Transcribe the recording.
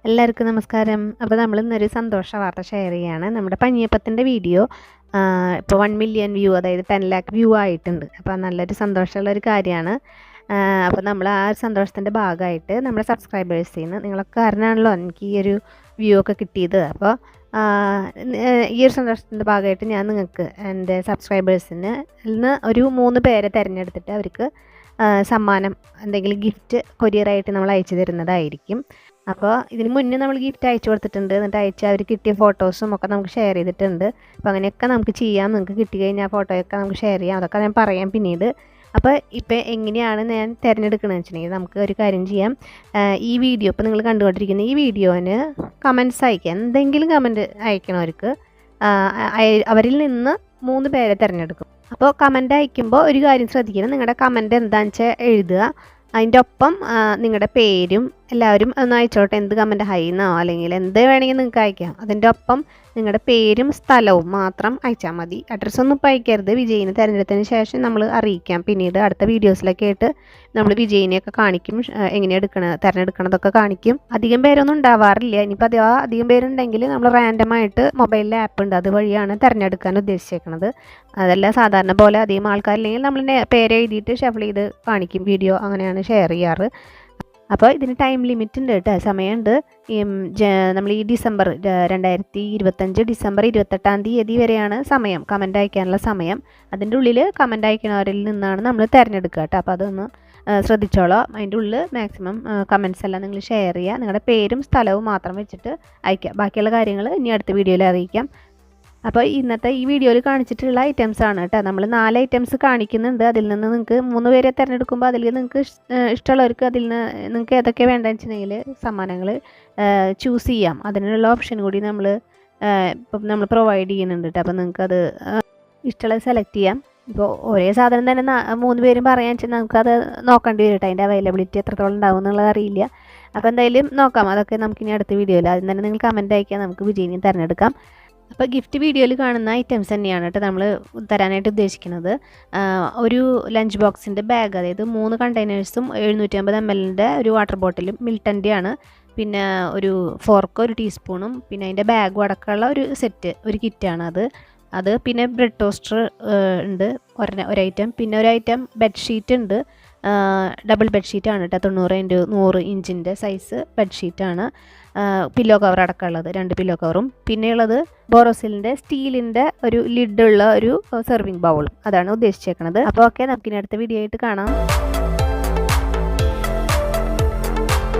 എല്ലാവർക്കും നമസ്കാരം. അപ്പോൾ നമ്മൾ ഇന്നൊരു സന്തോഷ വാർത്ത ഷെയർ ചെയ്യുകയാണ്. നമ്മുടെ പഞ്ഞിയപ്പത്തിൻ്റെ വീഡിയോ ഇപ്പോൾ 1 മില്യൺ വ്യൂ, അതായത് 10 ലാക്ക് വ്യൂ ആയിട്ടുണ്ട്. അപ്പോൾ നല്ലൊരു സന്തോഷമുള്ളൊരു കാര്യമാണ്. അപ്പോൾ നമ്മൾ ആ ഒരു സന്തോഷത്തിൻ്റെ ഭാഗമായിട്ട് നമ്മുടെ സബ്സ്ക്രൈബേഴ്സിൽ നിന്ന്, നിങ്ങളൊക്കെ കാരണമാണല്ലോ എനിക്ക് ഈ ഒരു വ്യൂ ഒക്കെ കിട്ടിയത്. അപ്പോൾ ഈ ഒരു സന്തോഷത്തിൻ്റെ ഭാഗമായിട്ട് ഞാൻ നിങ്ങൾക്ക് എൻ്റെ സബ്സ്ക്രൈബേഴ്സിന് നിന്ന് ഒരു 3 പേരെ തിരഞ്ഞെടുത്തിട്ട് അവർക്ക് സമ്മാനം, എന്തെങ്കിലും ഗിഫ്റ്റ് കൊറിയറായിട്ട് നമ്മൾ അയച്ചു തരുന്നതായിരിക്കും. അപ്പോൾ ഇതിന് മുന്നേ നമ്മൾ ഗിഫ്റ്റ് അയച്ചു കൊടുത്തിട്ടുണ്ട്. എന്നിട്ട് അവർ കിട്ടിയ ഫോട്ടോസും ഒക്കെ നമുക്ക് ഷെയർ ചെയ്തിട്ടുണ്ട്. അപ്പോൾ അങ്ങനെയൊക്കെ നമുക്ക് ചെയ്യാം. നിങ്ങൾക്ക് കിട്ടിക്കഴിഞ്ഞാൽ ഫോട്ടോയൊക്കെ നമുക്ക് ഷെയർ ചെയ്യാം. അതൊക്കെ ഞാൻ പറയാം പിന്നീട്. അപ്പോൾ ഇപ്പോൾ എങ്ങനെയാണ് ഞാൻ തിരഞ്ഞെടുക്കണമെന്ന് വെച്ചിട്ടുണ്ടെങ്കിൽ, നമുക്ക് ഒരു കാര്യം ചെയ്യാം. ഈ വീഡിയോ ഇപ്പോൾ നിങ്ങൾ കണ്ടുകൊണ്ടിരിക്കുന്ന ഈ വീഡിയോന് കമൻറ്റ്സ് അയക്കുക. എന്തെങ്കിലും കമൻറ്റ് അയക്കണവർക്ക് അവരിൽ നിന്ന് 3 പേരെ തിരഞ്ഞെടുക്കും. അപ്പോൾ കമൻറ്റ് അയക്കുമ്പോൾ ഒരു കാര്യം ശ്രദ്ധിക്കണം. നിങ്ങളുടെ കമൻറ്റ് എന്താണെന്ന് വെച്ചാൽ എഴുതുക. അതിൻ്റെ ഒപ്പം നിങ്ങളുടെ പേരും എല്ലാവരും ഒന്ന് അയച്ചോട്ടെ. എന്ത് കമൻറ്റ്, ഹൈന്നോ അല്ലെങ്കിൽ എന്ത് വേണമെങ്കിൽ നിങ്ങൾക്ക് അയക്കാം. അതിൻ്റെ ഒപ്പം നിങ്ങളുടെ പേരും സ്ഥലവും മാത്രം അയച്ചാൽ മതി. അഡ്രസ്സൊന്നും ഇപ്പോൾ അയക്കരുത്. വിജയിനെ തിരഞ്ഞെടുത്തതിന് ശേഷം നമ്മൾ അറിയിക്കാം. പിന്നീട് അടുത്ത വീഡിയോസിലൊക്കെ ആയിട്ട് നമ്മൾ വിജയിനെയൊക്കെ കാണിക്കും, എങ്ങനെ തിരഞ്ഞെടുക്കണതൊക്കെ കാണിക്കും. അധികം പേരൊന്നും ഉണ്ടാവാറില്ല. ഇനിയിപ്പോൾ അധികം പേരുണ്ടെങ്കിൽ നമ്മൾ റാൻഡമായിട്ട് മൊബൈലിൽ ആപ്പ് ഉണ്ട്, അതുവഴിയാണ് തിരഞ്ഞെടുക്കാൻ ഉദ്ദേശിച്ചേക്കുന്നത്. അതല്ല സാധാരണ പോലെ അധികം ആൾക്കാരില്ലെങ്കിൽ നമ്മൾ പേര് എഴുതിയിട്ട് ഷഫിൾ ചെയ്ത് കാണിക്കും. വീഡിയോ അങ്ങനെയാണ് ഷെയർ ചെയ്യാറ്. അപ്പോൾ ഇതിന് ടൈം ലിമിറ്റ് ഉണ്ട് കേട്ടോ, സമയമുണ്ട്. നമ്മൾ ഈ 2025 ഡിസംബർ 28 വരെയാണ് സമയം, കമൻറ്റ് അയക്കാനുള്ള സമയം. അതിൻ്റെ ഉള്ളിൽ കമൻറ്റ് അയക്കുന്നവരിൽ നിന്നാണ് നമ്മൾ തിരഞ്ഞെടുക്കുക കേട്ടോ. അപ്പോൾ അതൊന്ന് ശ്രദ്ധിച്ചോളൂ. അതിൻ്റെ ഉള്ളിൽ മാക്സിമം കമൻറ്റ്സ് എല്ലാം നിങ്ങൾ ഷെയർ ചെയ്യുക. നിങ്ങളുടെ പേരും സ്ഥലവും മാത്രം വെച്ചിട്ട് അയക്കുക. ബാക്കിയുള്ള കാര്യങ്ങൾ ഇനി അടുത്ത വീഡിയോയിൽ അറിയിക്കാം. അപ്പോൾ ഇന്നത്തെ ഈ വീഡിയോയിൽ കാണിച്ചിട്ടുള്ള ഐറ്റംസാണ് കേട്ടോ. നമ്മൾ 4 ഐറ്റംസ് കാണിക്കുന്നുണ്ട്. അതിൽ നിന്ന് നിങ്ങൾക്ക് 3 പേരെ തിരഞ്ഞെടുക്കുമ്പോൾ അതിൽ നിങ്ങൾക്ക് ഇഷ്ടമുള്ളവർക്ക് അതിൽ നിന്ന് നിങ്ങൾക്ക് ഏതൊക്കെ വേണ്ടതെന്ന് വെച്ചിട്ടുണ്ടെങ്കിൽ സമ്മാനങ്ങൾ ചൂസ് ചെയ്യാം. അതിനുള്ള ഓപ്ഷൻ കൂടി ഇപ്പം നമ്മൾ പ്രൊവൈഡ് ചെയ്യുന്നുണ്ട് കേട്ടോ. അപ്പോൾ നിങ്ങൾക്കത് ഇഷ്ടമുള്ളത് സെലക്ട് ചെയ്യാം. ഇപ്പോൾ ഒരേ സാധനം തന്നെ 3 പേരും പറയാൻ വെച്ചാൽ നമുക്കത് നോക്കേണ്ടി വരും കേട്ടോ. അതിൻ്റെ അവൈലബിലിറ്റി എത്രത്തോളം ഉണ്ടാവും എന്നുള്ളത് അറിയില്ല. അപ്പോൾ എന്തായാലും നോക്കാം. അതൊക്കെ നമുക്കിനി അടുത്ത വീഡിയോയിൽ ആദ്യം തന്നെ നിങ്ങൾ കമൻറ്റ് അയക്കാൻ നമുക്ക് വിജയിനെ തിരഞ്ഞെടുക്കാം. അപ്പോൾ ഗിഫ്റ്റ് വീഡിയോയിൽ കാണുന്ന ഐറ്റംസ് തന്നെയാണ് കേട്ടോ നമ്മൾ തരാനായിട്ട് ഉദ്ദേശിക്കുന്നത്. ഒരു ലഞ്ച് ബോക്സിൻ്റെ ബാഗ്, അതായത് 3 കണ്ടെയ്നേഴ്സും 750 ml ഒരു വാട്ടർ ബോട്ടിലും മിൽട്ടൻ്റെ ആണ്. പിന്നെ ഒരു ഫോർക്ക്, ഒരു ടീസ്പൂണും, പിന്നെ അതിൻ്റെ ബാഗും അടക്കമുള്ള ഒരു സെറ്റ്, ഒരു കിറ്റാണ് അത്. പിന്നെ ബ്രെഡ് ടോസ്റ്റർ ഉണ്ട് ഒരൈറ്റം. പിന്നെ ഒരു ഐറ്റം ബെഡ്ഷീറ്റ് ഉണ്ട്. ഡബിൾ ബെഡ്ഷീറ്റാണ് കേട്ടോ. 90x100 ഇഞ്ചിൻ്റെ സൈസ് ബെഡ്ഷീറ്റാണ്. പില്ലോ കവർ അടക്കമുള്ളത് 2 പില്ലോ കവറും. പിന്നെയുള്ളത് ബോറോസിലിൻ്റെ സ്റ്റീലിൻ്റെ ഒരു ലിഡുള്ള ഒരു സെർവിങ് ബൗളും. അതാണ് ഉദ്ദേശിച്ചേക്കുന്നത്. അപ്പോൾ ഓക്കെ, നമുക്കിനി അടുത്ത വീഡിയോ ആയിട്ട് കാണാം.